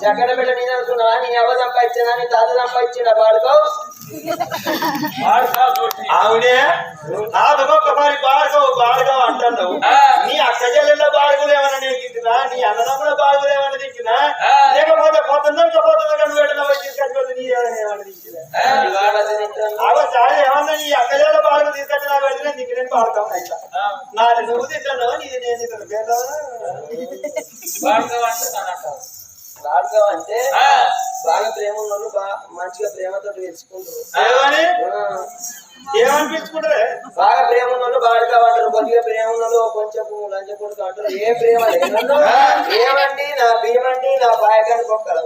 చక్కెర బిడ్డ నేను అనుకున్నా నీ అవ్వ సంపాదించినా నీ తాత సంపాదించిన వాడుకో ఆవిడే అదొక్కసారి బాడుగావు అంటున్నావు నీ అక్క చెల్లెల్లో బాడుగులు ఏమన్నా నేను తింటున్నా నీ అన్నదమ్ముల బాడుగులు ఏమన్నా తింటున్నా లేకపోతే పోతుందంటే నువ్వు ఎట్లా తీసుకొచ్చి నీ ఏమన్నా తింటున్నా ఏమన్నా నీ అక్క చెల్లెల బాడుగు తీసుకొచ్చి నాకు వెళ్ళిన నీకు నేను బాడుతావు అయితే నాది నువ్వు తింటున్నావు నీది నేను తింటాను బాగా అంటే బాగా ప్రేమ ఉన్నోళ్ళు మంచిగా ప్రేమతో తెలుసుకుంటారు ఏమనిపించుకుంటారే బాగా ప్రేమ ఉన్నోళ్ళు బాడుగా అంటారు కొద్దిగా ప్రేమ ఉన్నోళ్ళు కొంచెం లంచ కొడుకు అంటారు ఏ ప్రేమ ఏమండి నా భీమండి నా బాయకాన్ని పొక్కలు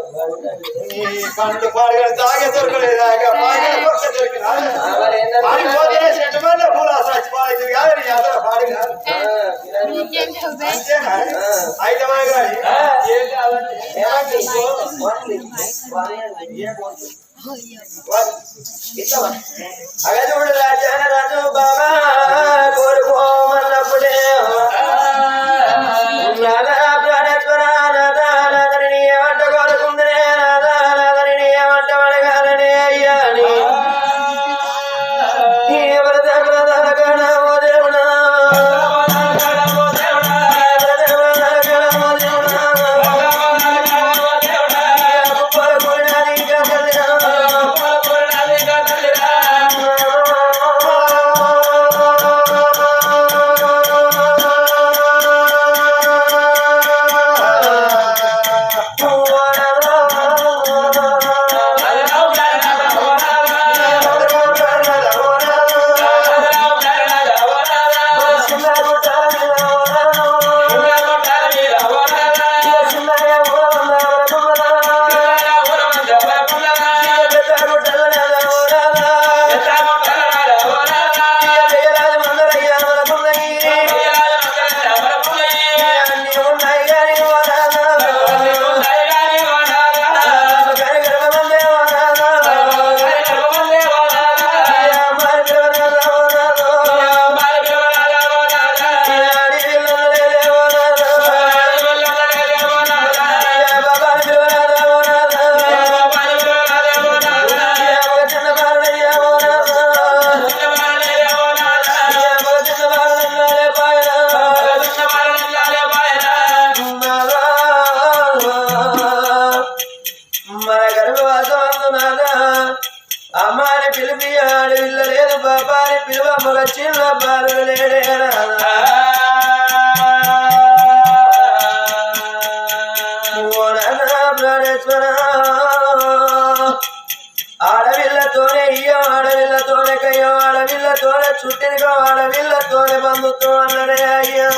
పన్నెండు పాడుగాడు తాగే దొరకలేదు అగా చూడు రాజా రాజు బాబా కోరుకోమన్నప్పుడే ప్రాణేశ్వర నాదని ఏమంట కోరుకుందనే నాదని ఏమంట అడగాలనే అయ్యా అని అమ్మాని పిలిపి ఆడవిల్ల లేదు బాబాని పిలువమ్మగ చిన్న బాలు లేడేరా ప్రాణేశ్వర ఆడవిల్లతోనే ఇయ్యో ఆడవిల్లతోనే కయ్యో ఆడవిల్లతోనే చుట్టినికో ఆడవిల్లతోనే బంధుతో అన్నడే అయ్యా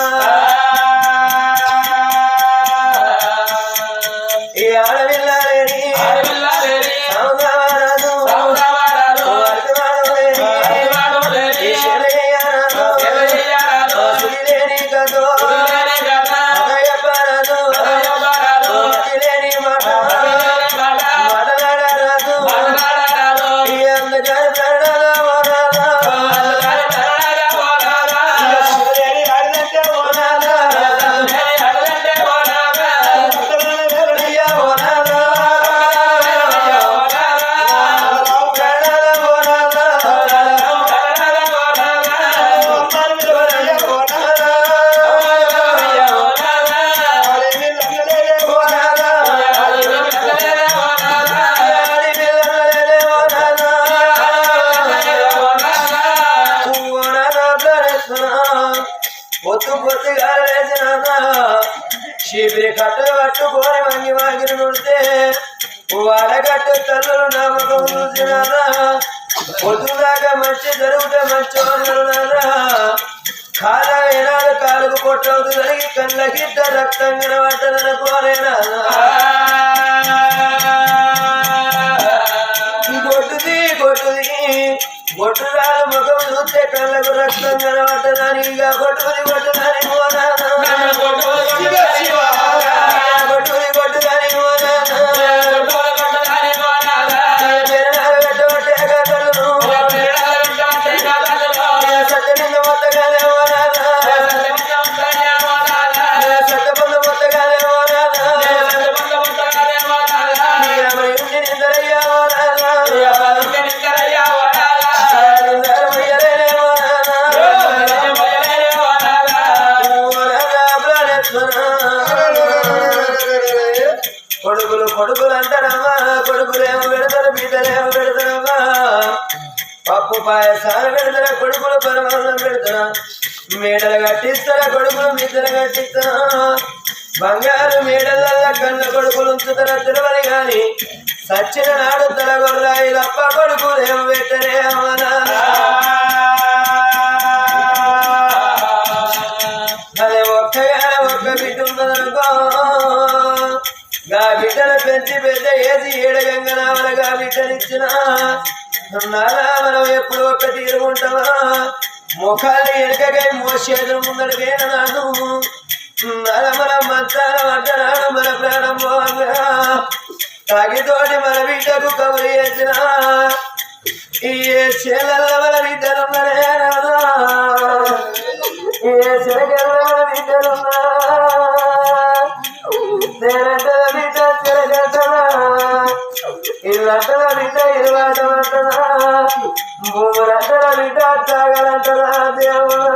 ఈ ఆడవిల్లాలేని శిబిరి కట్టలు పట్టుకొని వంగి వాగిరి నుడితే వాడగట్టు తల్లులు నమ్మకం చూసినారా పొద్దుదాకా మంచి జరుగుతే మంచి వందరునారా కాల ఏనాడు కాలుకు పొట్టవుతూ జరిగి కళ్ళకిద్ద రక్తం కనబట్టదనుకోలేనా గొట్టురాలు ముఖం చూస్తే కళ్ళకు రక్తం కనబట్టదని ఇక కొట్టుదని పోనా కొడుకులు అంటారమ్మా కొడుకులేమో పెడతారు బిడ్డలేమో పెడతారమ్మా పప్పు పాయసాలు పెడతారా కొడుకులు పరమాన్నం పెడతారా మేడలు కట్టిస్తారా కొడుకులు మిద్దలు కట్టిస్తారా బంగారు మేడల కన్న కొడుకులు ఉంచుతారా తిరుమల గాని సచ్చిన నాడు తలగొర్రాయి తప్ప కొడుకులేమో పెట్టరే అమ్మనా అదే ఒక్క బిడ్డ ఉన్నదనుకో గా బిడ్డను పెంచి పెద్ద ఏది ఏడగంగనామనగా బిడ్డనిచ్చిన నాలా మనం ఎప్పుడు ఒక్క తీరుకుంటామా ముఖాలు ఎనకగా మోసేదు ముందడికైనా నాను మన మంచాల వంటనాడు మన ప్రాణం తాగితోటి మన బిడ్డకు కబురు చేసిన ఈ చేలల్ల మన బిడ్డలున్ననే ఏ చెరగల్ల మన బిడ్డలున్నా తెరటల బిడ్డ తెరగట్టనా ఇల్లటల బిడ్డ ఇరువాటమంటనా భూములంటల బిడ్డ తాగలంటనా దేవుడా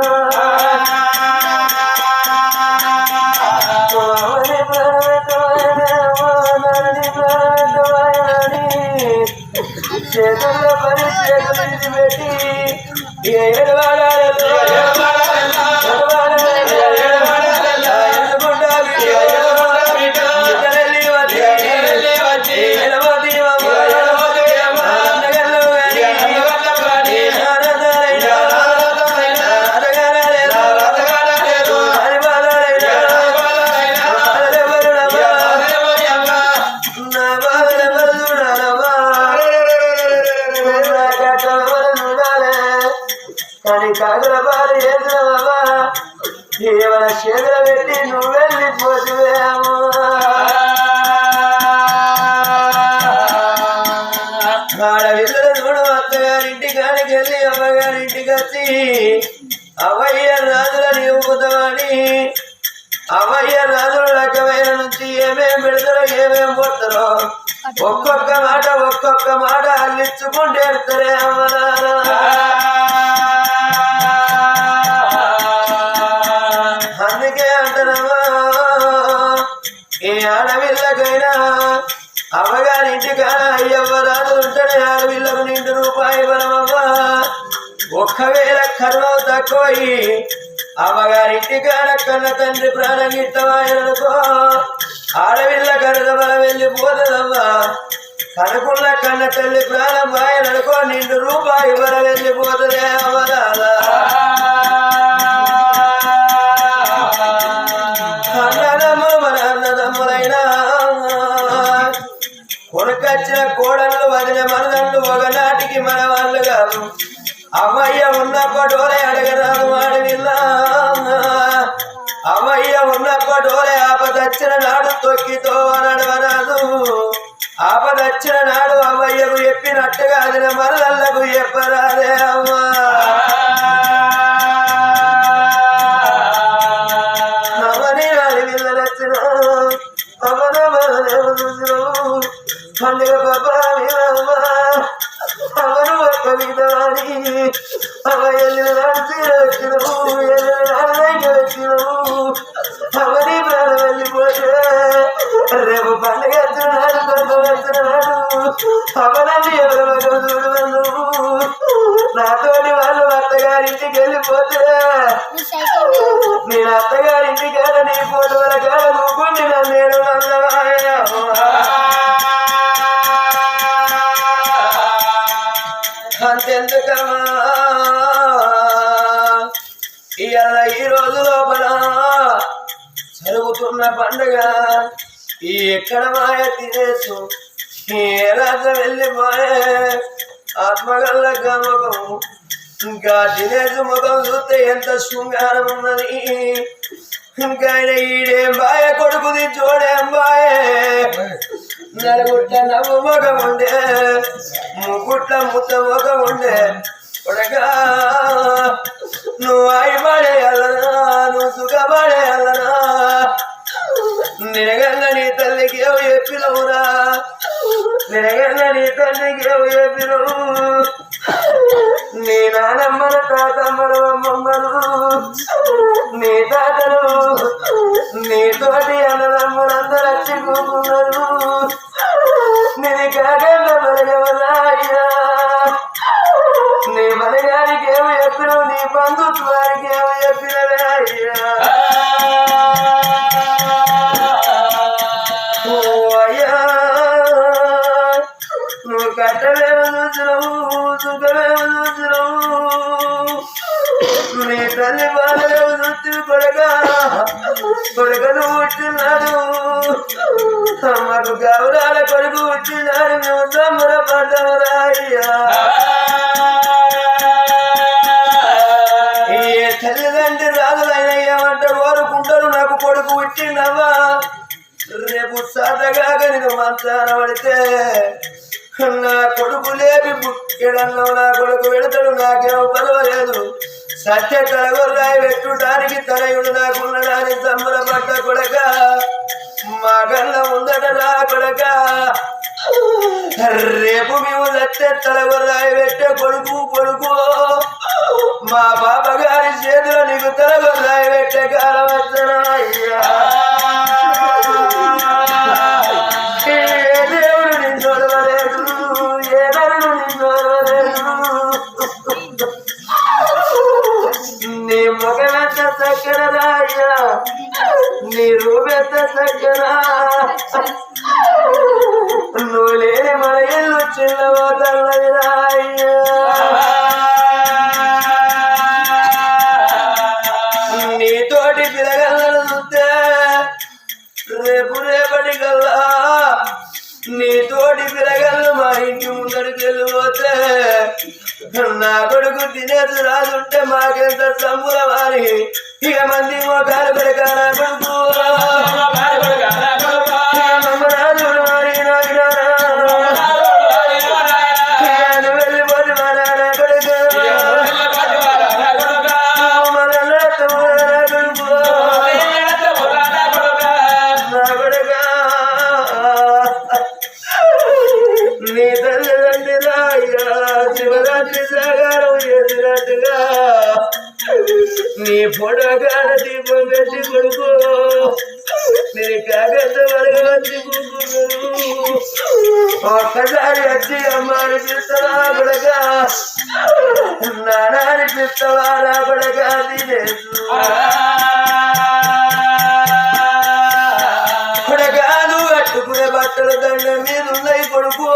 చేతుల్లో పరిస్థితి పెట్టి కానీ కాకుల బాధ చేసినవా ఏమైనా చేతులు పెట్టి నువ్వు వెళ్ళిపోతువేమో ఆడవిల్లుల చూడు అత్తగారింటి కాడికి వెళ్ళి అమ్మగారింటికి వచ్చి అవయ్య రాజుల నింపుతామని అవయ్య రాజుల రకమైన నుంచి ఏమేం పెడతారో ఏమేం పోతారో ఒక్కొక్క మాట అల్లించుకుంటే ఎడతారే అమ్మనారా అందుకే అంటారమ్మా ఈ ఆడవిల్లకైనా అమ్మగారింటి కాడ అయ్యవ్వ రాజులు ఉంటేనే ఆడవిల్లకు నిండు రూపాయి బలమమ్మా ఒక్కవేళ కర్మం తక్కువయి అమ్మగారింటి కాడ కన్న తండ్రి ప్రాణం గిట్టవాయనుకో ఆడవిల్ల కరద బలం వెళ్ళిపోతుందమ్మా కనుకున్న కన్న తల్లి ప్రాణం వాయననుకో నిండు రూపాయి బలం వెళ్ళిపోతుందే అమ్మరాలా అన్నదమ్ములైనా కొనుకొచ్చిన కోడళ్ళు వదిన మనదండు ఒకనాటికి మన వాళ్ళు కాదు అమ్మయ్య ఉన్నప్పటోలే అడగరాదు వాడివిల్లా అమ్మయ్య ఉన్నప్పటోలే ఆపదచ్చిన నాడు తొక్కితో నడవరాదు ఆపదచ్చిన నాడు అమ్మయ్యకు చెప్పినట్టుగా అదిన మనలకు చెప్పరాదే అమ్మా పండుగ బాబా అవరు ఒక్క విధవాడి అవయలు నడిచినవు అవని ప్రాణ వెళ్ళిపోతే రేపు పండుగ వచ్చినాడు కొత్త వచ్చినాడు అవనని ఎవరు చూడవను నాతోటి వాళ్ళు అత్తగారింటికి వెళ్ళిపోతే నేను అత్తగారింటి కాడ నీ ఫోటోల కాడ కూకుండి నన్ను అంతెందుకమ్మా ఇవాళ ఈ రోజు లోపల జరుగుతున్న పండుగ ఈ ఎక్కడ మాయ తినేసు ఈ రాత్రి వెళ్ళిపోయే ఆత్మగల్ల గమకం ఇంకా తినేసు ముఖం చూస్తే ఎంత శృంగారం ఉన్నది ఇంకా ఈడేం బాయ కొడుకుది చూడేం బాయే నలుగుట్ల నవ్వు మొగం ఉండే ముగ్గుట్ల ముద్ద మొగం ఉండే కొడగా నువ్వు అయిపడేయాలనా నువ్వు సుఖపడేయాలనా నిరగన్న నీ తల్లికి ఏవో చెప్పినవురా నిరగన్న నీ తల్లికి ఏవో చెప్పినవు నీ నానమ్మను తాతమ్మను అమ్మమ్మను నీ తాతలు నీతోటి అన్నదమ్ములందరూ వచ్చి కూకున్నారు చూసినావు సుఖమే చూసినావు నీ తల్లి బాధలు చూసి కొడుకను పుట్టినాడు అమ్మకు గౌరాల కొడుకు పుట్టినాడు మేము తమ్ముడ పడ్డమురాయ్యా ఏ తల్లిదండ్రి రాజులైన ఏమంటే కోరుకుంటారు నాకు కొడుకు పుట్టినవా రేపు సాధగాక నేను మంచాన పడితే నా కొడుకు లేపి బుక్కెడల్లో నా కొడుకు వెళతాడు నాకేమో పర్వాలేదు సత్య తలగొర్రాయి పెట్టుడానికి తలయుడు నాకున్నడాని సంబరపడ్డ కొడక మా కళ్ళ ముందట రా కొడక రేపు మేము సత్య తలగొర్రాయి పెట్టే కొడుకు మా బాబ గారి చేతిలో నీకు తలగొర్రాయి పెట్టే కాలం వచ్చనా అయ్యా దేవుడు నిన్ను చూడలేదు ఏ నరుడు నిన్ను చూడలేదు నీ ముఖమెంత చక్కన రాయ్యా నీ రూపెంత చక్కన నువ్వు లేని మన ఇల్లు చిన్నబోతన్నది రాయ్యా నీతోటి పిల్లగలను చూస్తే రేపటి కల్లా నీతోటి పిల్లగలను మా ఇంటి ముందడికి వెళ్ళిపోతే నా కొడుకు తినేది రాదుంటే మాకెంత సంబులం అని ఇక మంది మోకాలు పెడక నా కొడుకు వెళ్ళిపోతే మా నాన్న కొడుకు నా కొడుక నీ తల్లిదండ్రి రాయ్యా శివరాత్రి సాగారం ఎదినట్టుగా నీ పొడగాన దీపం పెట్టి కొడుకు నేను కాగంత వరకు వచ్చి కూర్చున్నాను ఒక్కసారి వచ్చి అమ్మాని పిస్తావా కొడక నానాని పిస్తావా రా కొడక తినేసు కొడక నువ్వు కట్టుకునే బట్టల దండ మీద ఉన్నాయి కొడుకు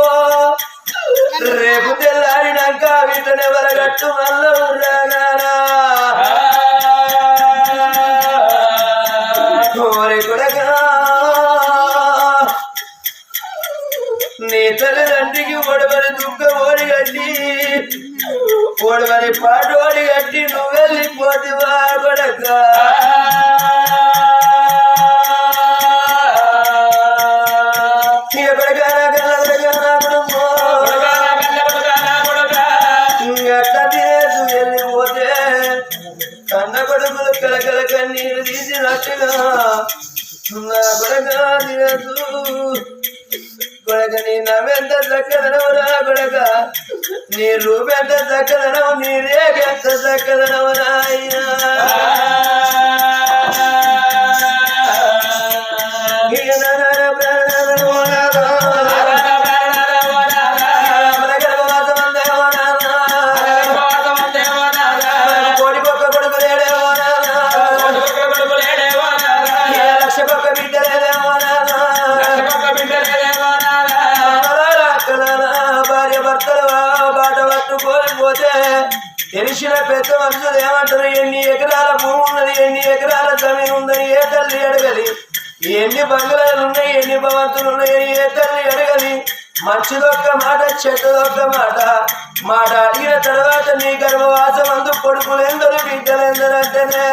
రేపు తెల్లారినాక వీటిని వరగట్టు మళ్ళా రానా కోరి కొడక నీ తల్లిదండ్రికి ఒడవని దుఃఖ ఓడి కట్టి ఒడవని పాటు ఓడి కట్టి నువ్వు వెళ్ళిపోతివా కొడక కన్న కొడుకులు కలకల కన్నీరు తీసినట్టుగా నా కొడక తినదు కొడక నీ నవ్వెంత చక్కదనవురా కొడక నీ రూపెంత చక్కదనవు నీ రేఖెంత చక్కదనవురా అయ్యా తెలిసిన పెద్ద మనుషులు ఏమంటారు ఎన్ని ఎకరాల భూమి ఉన్నది ఎన్ని ఎకరాల జమీన్ ఉందని ఏ తల్లి అడగలి ఎన్ని బంగ్లాలు ఉన్నాయి ఎన్ని భవంతులు ఉన్నాయి ఏ తల్లి అడగలి మంచిదొక్క మాట చెడ్డదొక్క మాట అడిగిన తర్వాత నీ గర్భవాసం అందు కొడుకులు ఎందరు బిడ్డలు ఎందరంటేనే